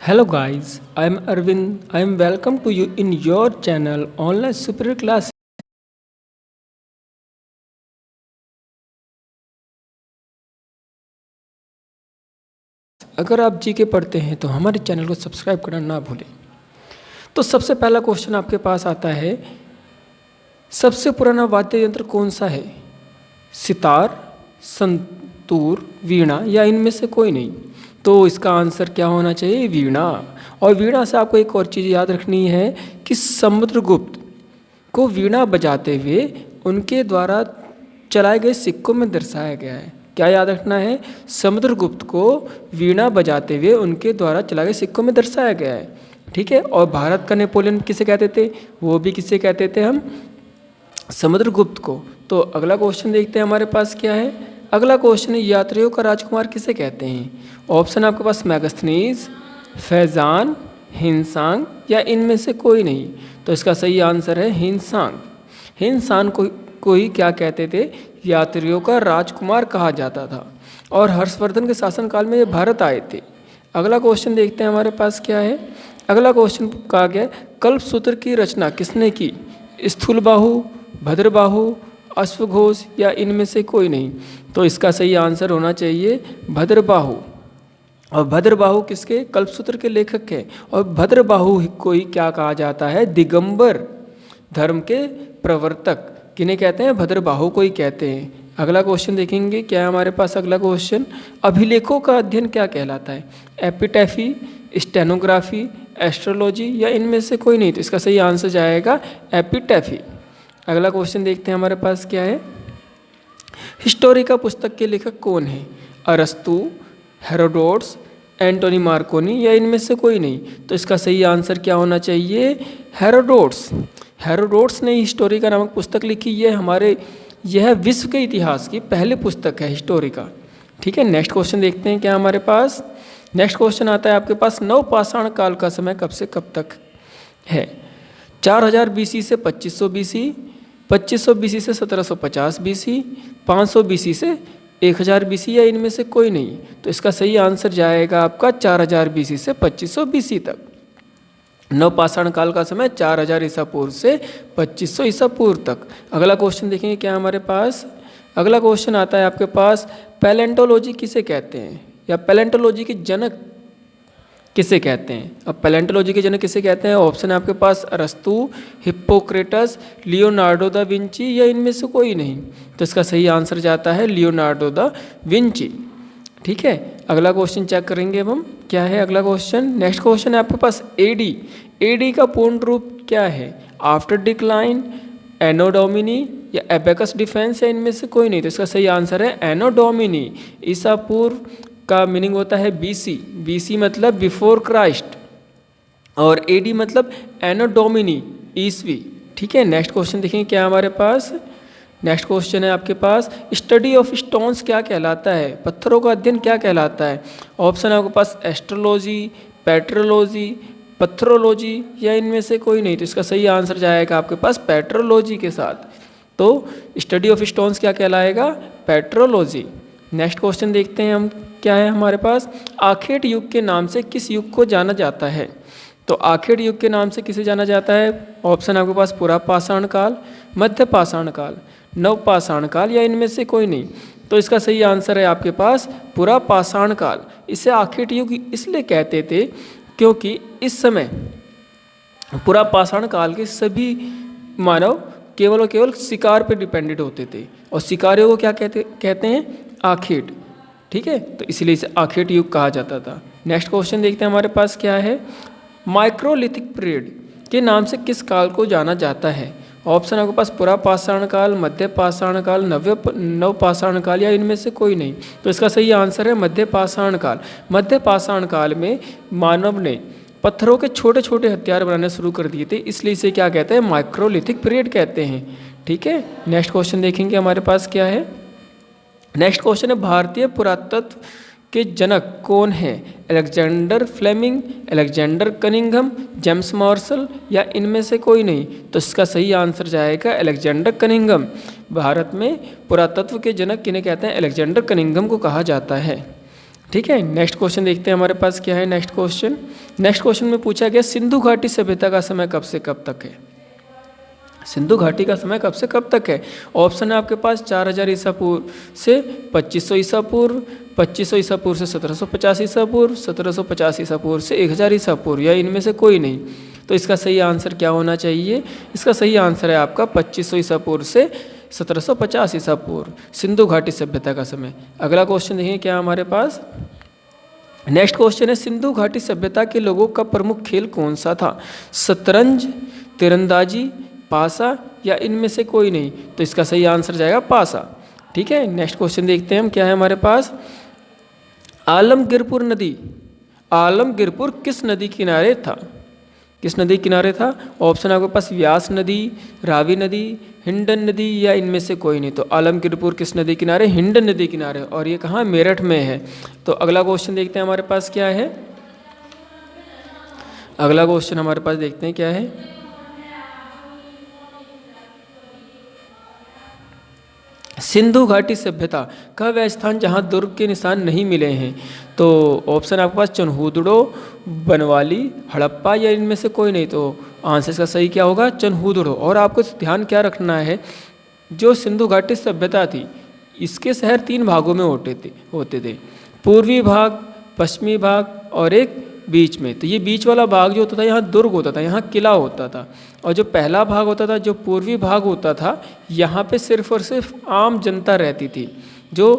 Hello guys, I am Arvind. I am welcome to you in your channel Online Superior Class. अगर आप GK पढ़ते हैं तो हमारे चैनल को सब्सक्राइब करना ना भूलें। तो सबसे पहला क्वेश्चन आपके पास आता है, सबसे पुराना वाद्य यंत्र कौन सा है? सितार, संतूर, वीणा या इनमें से कोई नहीं। तो इसका आंसर क्या होना चाहिए? वीणा। और वीणा से आपको एक और चीज़ याद रखनी है कि समुद्रगुप्त को वीणा बजाते हुए उनके द्वारा चलाए गए सिक्कों में दर्शाया गया है। क्या याद रखना है? समुद्रगुप्त को वीणा बजाते हुए उनके द्वारा चलाए गए सिक्कों में दर्शाया गया है। ठीक है। और भारत का नेपोलियन किसे कहते थे? वो भी किसे कहते थे हम? समुद्रगुप्त को। तो अगला क्वेश्चन देखते हैं हमारे पास क्या है। अगला क्वेश्चन है, यात्रियों का राजकुमार किसे कहते हैं? ऑप्शन आपके पास मैगस्थनीज, फैजान, हिंसांग या इनमें से कोई नहीं। तो इसका सही आंसर है हिंसांग। हिंसांग को ही क्या कहते थे? यात्रियों का राजकुमार कहा जाता था। और हर्षवर्धन के शासनकाल में ये भारत आए थे। अगला क्वेश्चन देखते हैं हमारे पास क्या है। अगला क्वेश्चन कहा गया, कल्पसूत्र की रचना किसने की? स्थूलबाहु, भद्रबाहु, अश्वघोष या इनमें से कोई नहीं। तो इसका सही आंसर होना चाहिए भद्रबाहु। और भद्रबाहु किसके? कल्पसूत्र के लेखक हैं। और भद्रबाहु को ही क्या कहा जाता है? दिगंबर धर्म के प्रवर्तक किन्हें कहते हैं? भद्रबाहु को ही कहते हैं। अगला क्वेश्चन देखेंगे क्या है हमारे पास। अगला क्वेश्चन, अभिलेखों का अध्ययन क्या कहलाता है? एपिटैफी, स्टेनोग्राफी, एस्ट्रोलॉजी या इनमें से कोई नहीं। तो इसका सही आंसर जाएगा एपिटैफी। अगला क्वेश्चन देखते हैं हमारे पास क्या है। हिस्टोरिका पुस्तक के लेखक कौन है? अरस्तु, हेरोडोट्स, एंटोनी मार्कोनी या इनमें से कोई नहीं। तो इसका सही आंसर क्या होना चाहिए? हेरोडोट्स। हेरोडोट्स ने हिस्टोरिका नामक पुस्तक लिखी। यह विश्व के इतिहास की पहली पुस्तक है हिस्टोरिका। ठीक है। नेक्स्ट क्वेश्चन देखते हैं क्या हमारे पास। नेक्स्ट क्वेश्चन आता है आपके पास, नवपाषाण काल का समय कब से कब तक है? 4000 BC से 2500 BC, 2500 BC से 1750 BC, 500 BC से 1000 BC या इनमें से कोई नहीं। तो इसका सही आंसर जाएगा आपका 4000 BC से 2500 BC तक। नवपाषाण काल का समय 4000 ईसा पूर्व से 2500 ईसा पूर्व तक। अगला क्वेश्चन देखेंगे क्या हमारे पास। अगला क्वेश्चन आता है आपके पास, पैलेंटोलॉजी किसे कहते हैं? या पैलेंटोलॉजी के जनक किसे कहते हैं? अब पैलेंटोलॉजी के जनक किसे कहते हैं? ऑप्शन है आपके पास अरस्तु, हिप्पोक्रेटस, लियोनार्डो दा विंची या इनमें से कोई नहीं। तो इसका सही आंसर जाता है लियोनार्डो दा विंची। ठीक है। अगला क्वेश्चन चेक करेंगे अब हम क्या है अगला क्वेश्चन। नेक्स्ट क्वेश्चन है आपके पास, एडी। एडी का पूर्ण रूप क्या है? आफ्टर डिक्लाइन, एनो डोमिनी या एबेकस डिफेंस या इनमें से कोई नहीं। तो इसका सही आंसर है एनो डोमिनी। ईसा पूर्व का मीनिंग होता है बीसी। बीसी मतलब बिफोर क्राइस्ट। और एडी मतलब एनो डोमिनी, ईसवी। ठीक है। नेक्स्ट क्वेश्चन देखेंगे क्या हमारे पास। नेक्स्ट क्वेश्चन है आपके पास, स्टडी ऑफ स्टोन्स क्या कहलाता है? पत्थरों का अध्ययन क्या कहलाता है? ऑप्शन है आपके पास एस्ट्रोलॉजी, पेट्रोलॉजी, पत्थरोलॉजी या इनमें से कोई नहीं। तो इसका सही आंसर जाएगा आपके पास पेट्रोलॉजी के साथ। तो स्टडी ऑफ स्टोन्स क्या कहलाएगा? पेट्रोलॉजी। नेक्स्ट क्वेश्चन देखते हैं हम क्या है हमारे पास, आखेट युग के नाम से किस युग को जाना जाता है? तो आखेट युग के नाम से किसे जाना जाता है? ऑप्शन आपके पास पुरापाषाण काल, मध्य पाषाण काल, नवपाषाण काल या इनमें से कोई नहीं। तो इसका सही आंसर है आपके पास पुरापाषाण काल। इसे आखेट युग इसलिए कहते थे क्योंकि इस समय पुरापाषाण काल के सभी मानव केवल और केवल शिकार पर डिपेंडेंट होते थे। और शिकारियों को क्या कहते हैं? आखेट। ठीक है। तो इसलिए इसे आखेट युग कहा जाता था। नेक्स्ट क्वेश्चन देखते हैं हमारे पास क्या है, माइक्रोलिथिक पीरियड के नाम से किस काल को जाना जाता है? ऑप्शन आपके पास पुरापाषाण काल, मध्य पाषाण काल, नवपाषाण काल या इनमें से कोई नहीं। तो इसका सही आंसर है मध्य पाषाण काल। मध्य पाषाण काल में मानव ने पत्थरों के छोटे छोटे हथियार बनाने शुरू कर दिए थे, इसलिए इसे क्या कहते हैं? माइक्रोलिथिक पीरियड कहते हैं। ठीक है। नेक्स्ट क्वेश्चन देखेंगे हमारे पास क्या है। नेक्स्ट क्वेश्चन है, भारतीय पुरातत्व के जनक कौन है? Alexander Fleming, Alexander Cunningham, James Marshall या इनमें से कोई नहीं। तो इसका सही आंसर जाएगा अलेक्जेंडर कनिंघम। भारत में पुरातत्व के जनक किन्हें कहते हैं? अलेक्जेंडर कनिंघम को कहा जाता है। ठीक है, नेक्स्ट क्वेश्चन देखते हैं हमारे पास क्या है। नेक्स्ट क्वेश्चन में पूछा गया सिंधु घाटी सभ्यता का समय कब से कब तक है। सिंधु घाटी का समय कब से कब तक है। ऑप्शन है आपके पास 4000 ईसा पूर्व से 2500 ईसा पूर्व, 2500 ईसा पूर्व से 1750 ईसा पूर्व, 1750 ईसा पूर्व से 1000 ईसा पूर्व, या इनमें से कोई नहीं। तो इसका सही आंसर क्या होना चाहिए। इसका सही आंसर है आपका 2500 ईसा पूर्व से 1750 ईसा पूर्व, सिंधु घाटी सभ्यता का समय। अगला क्वेश्चन देखिए क्या हमारे पास। नेक्स्ट क्वेश्चन है सिंधु घाटी सभ्यता के लोगों का प्रमुख खेल कौन सा था। शतरंज, तीरंदाजी, पासा, या इनमें से कोई नहीं। तो इसका सही आंसर जाएगा पासा। ठीक है, नेक्स्ट क्वेश्चन देखते हैं हम क्या है हमारे पास। आलमगीरपुर नदी, आलमगीरपुर किस नदी किनारे था। किस नदी किनारे था। ऑप्शन आपके पास व्यास नदी, रावी नदी, हिंडन नदी, या इनमें से कोई नहीं। तो आलमगीरपुर किस नदी किनारे, हिंडन नदी किनारे, और ये कहाँ, मेरठ में है। तो अगला क्वेश्चन देखते हैं हमारे पास क्या है। अगला क्वेश्चन हमारे पास देखते हैं क्या है। सिंधु घाटी सभ्यता का वह स्थान जहाँ दुर्ग के निशान नहीं मिले हैं। तो ऑप्शन आपके पास चनहूदड़ो, बनवाली, हड़प्पा, या इनमें से कोई नहीं। तो आंसर का सही क्या होगा, चनहूदड़ो। और आपको ध्यान क्या रखना है, जो सिंधु घाटी सभ्यता थी इसके शहर 3 भागों में होते थे। पूर्वी भाग, पश्चिमी भाग और एक बीच में। तो ये बीच वाला भाग जो होता था यहाँ दुर्ग होता था, यहाँ किला होता था। और जो पहला भाग होता था, जो पूर्वी भाग होता था, यहाँ पे सिर्फ और सिर्फ आम जनता रहती थी जो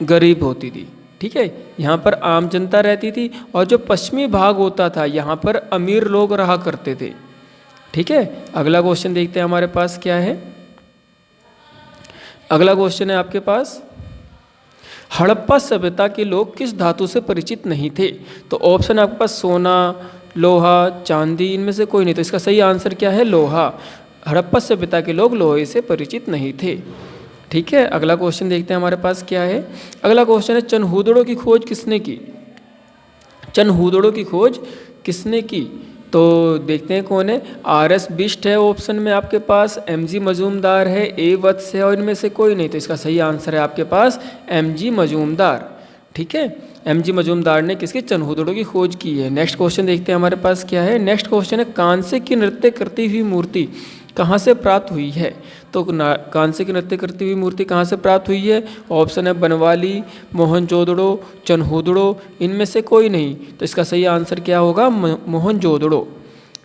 गरीब होती थी। ठीक है, यहाँ पर आम जनता रहती थी। और जो पश्चिमी भाग होता था यहाँ पर अमीर लोग रहा करते थे। ठीक है, अगला क्वेश्चन देखते हैं हमारे पास क्या है। अगला क्वेश्चन है आपके पास, हड़प्पा सभ्यता के लोग किस धातु से परिचित नहीं थे। तो ऑप्शन आपके पास सोना, लोहा, चांदी, इनमें से कोई नहीं। तो इसका सही आंसर क्या है, लोहा। हड़प्पा सभ्यता के लोग लोहे से परिचित नहीं थे। ठीक है, अगला क्वेश्चन देखते हैं हमारे पास क्या है। अगला क्वेश्चन है चनहूदड़ो की खोज किसने की। चनहूदड़ो की खोज किसने की। तो देखते हैं कौन है। आर.एस. बिष्ट है ऑप्शन में आपके पास, एम.जी. मजूमदार है, ए. वत्स है, और इनमें से कोई नहीं। तो इसका सही आंसर है आपके पास एम.जी. मजूमदार। ठीक है, एम.जी. मजूमदार ने किसकी, चनहूदड़ो की खोज की है। नेक्स्ट क्वेश्चन देखते हैं हमारे पास क्या है। नेक्स्ट क्वेश्चन है कांसे की नृत्य करती हुई मूर्ति कहाँ से प्राप्त हुई है। तो कांसे की नृत्य करती हुई मूर्ति कहाँ से प्राप्त हुई है। ऑप्शन है बनवाली, मोहनजोदड़ो, चनहूदड़ो, इनमें से कोई नहीं। तो इसका सही आंसर क्या होगा, मोहनजोदड़ो।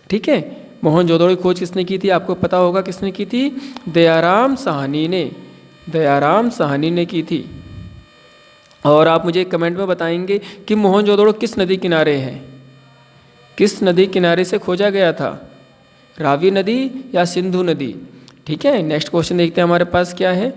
ठीक है, मोहनजोदड़ो की खोज किसने की थी, आपको पता होगा किसने की थी, दयाराम साहनी ने, दयाराम साहनी ने की थी। और आप मुझे कमेंट में बताएंगे कि मोहनजोदड़ो किस नदी किनारे है, किस नदी किनारे से खोजा गया था, रावी नदी या सिंधु नदी। ठीक है, नेक्स्ट क्वेश्चन देखते हैं हमारे पास क्या है।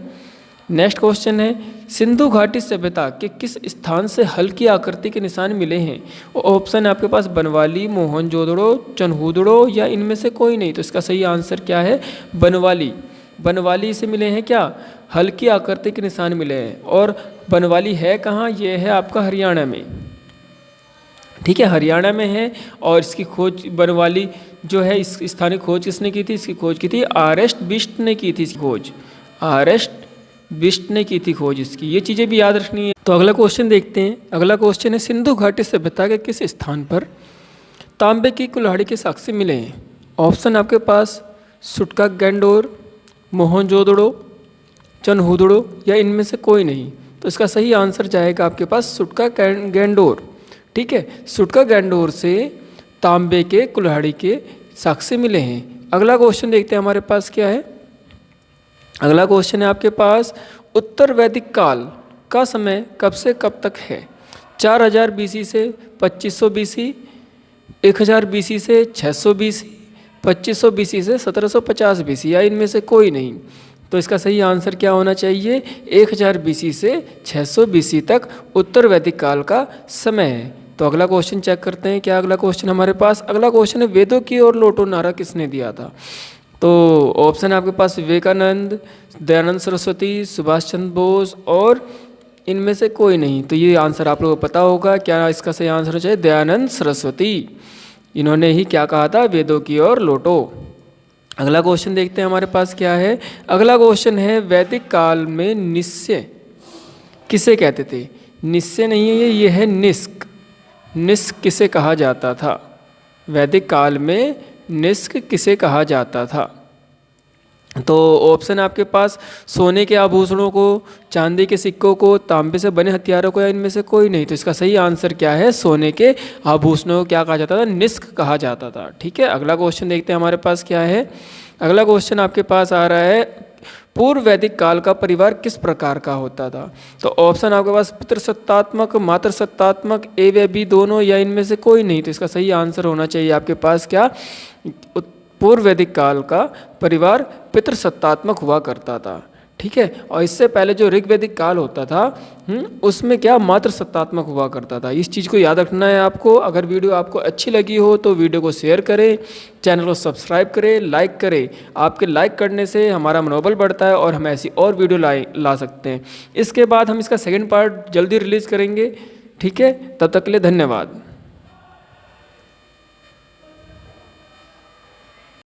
नेक्स्ट क्वेश्चन है सिंधु घाटी सभ्यता के किस स्थान से हल्की आकृति के निशान मिले हैं। ऑप्शन है आपके पास बनवाली, मोहनजोदड़ो, चनहूदड़ो, या इनमें से कोई नहीं। तो इसका सही आंसर क्या है, बनवाली। बनवाली से मिले हैं क्या, हल्की आकृति के निशान मिले हैं। और बनवाली है कहाँ, ये है आपका हरियाणा में। ठीक है, हरियाणा में है। और इसकी खोज बनवाली जो है, इस स्थानीय खोज किसने की थी, इसकी खोज की थी आर.एस. बिष्ट ने की थी। इसकी खोज आर.एस. बिष्ट ने की थी खोज इसकी। ये चीज़ें भी याद रखनी है। तो अगला क्वेश्चन देखते हैं। अगला क्वेश्चन है सिंधु घाटी सभ्यता के किस स्थान पर तांबे की कुल्हाड़ी के साक्ष्य मिले हैं। ऑप्शन आपके पास सुटका गैंडोर, मोहनजोदड़ो, चनहूदड़ो, या इनमें से कोई नहीं। तो इसका सही आंसर जाएगा आपके पास सुटका गैंडोर। ठीक है, सुटका गैंडोर से तांबे के कुल्हाड़ी के साक्ष्य मिले हैं। अगला क्वेश्चन देखते हैं हमारे पास क्या है। अगला क्वेश्चन है आपके पास उत्तर वैदिक काल का समय कब से कब तक है। 4000 BC से 2500 BC, 1000 BC से 600 BC, 2500 BC से 1750 BC, या इनमें से कोई नहीं। तो इसका सही आंसर क्या होना चाहिए, 1000 BC से 600 BC तक उत्तर वैदिक काल का समय है। तो अगला क्वेश्चन चेक करते हैं क्या अगला क्वेश्चन हमारे पास। अगला क्वेश्चन है वेदों की ओर लौटो नारा किसने दिया था। तो ऑप्शन है आपके पास विवेकानंद, दयानंद सरस्वती, सुभाष चंद्र बोस, और इनमें से कोई नहीं। तो ये आंसर आप लोगों को पता होगा क्या, इसका सही आंसर हो जाए दयानंद सरस्वती। इन्होंने ही क्या कहा था, वेदों की ओर लौटो। अगला क्वेश्चन देखते हैं हमारे पास क्या है। अगला क्वेश्चन है वैदिक काल में निश्चय किसे कहते थे? निस्य नहीं है ये है निष्क। निष्क किसे कहा जाता था? वैदिक काल में निष्क किसे कहा जाता था? तो ऑप्शन है आपके पास सोने के आभूषणों को, चांदी के सिक्कों को, तांबे से बने हथियारों को, या इनमें से कोई नहीं। तो इसका सही आंसर क्या है? सोने के आभूषणों को क्या कहा जाता था? निष्क कहा जाता था। ठीक है, अगला क्वेश्चन देखते हैं हमारे पास क्या है। अगला क्वेश्चन आपके पास आ रहा है, पूर्व वैदिक काल का परिवार किस प्रकार का होता था? तो ऑप्शन आपके पास पितृसत्तात्मक, मातृसत्तात्मक, ए व बी दोनों, या इनमें से कोई नहीं। तो इसका सही आंसर होना चाहिए आपके पास क्या? पूर्व वैदिक काल का परिवार पितृसत्तात्मक हुआ करता था। ठीक है, और इससे पहले जो ऋग्वैदिक काल होता था उसमें क्या मातृसत्तात्मक हुआ करता था। इस चीज़ को याद रखना है आपको। अगर वीडियो आपको अच्छी लगी हो तो वीडियो को शेयर करें, चैनल को सब्सक्राइब करें, लाइक करें। आपके लाइक करने से हमारा मनोबल बढ़ता है और हम ऐसी और वीडियो ला सकते हैं। इसके बाद हम इसका सेकेंड पार्ट जल्दी रिलीज़ करेंगे। ठीक है, तब तक के लिए धन्यवाद।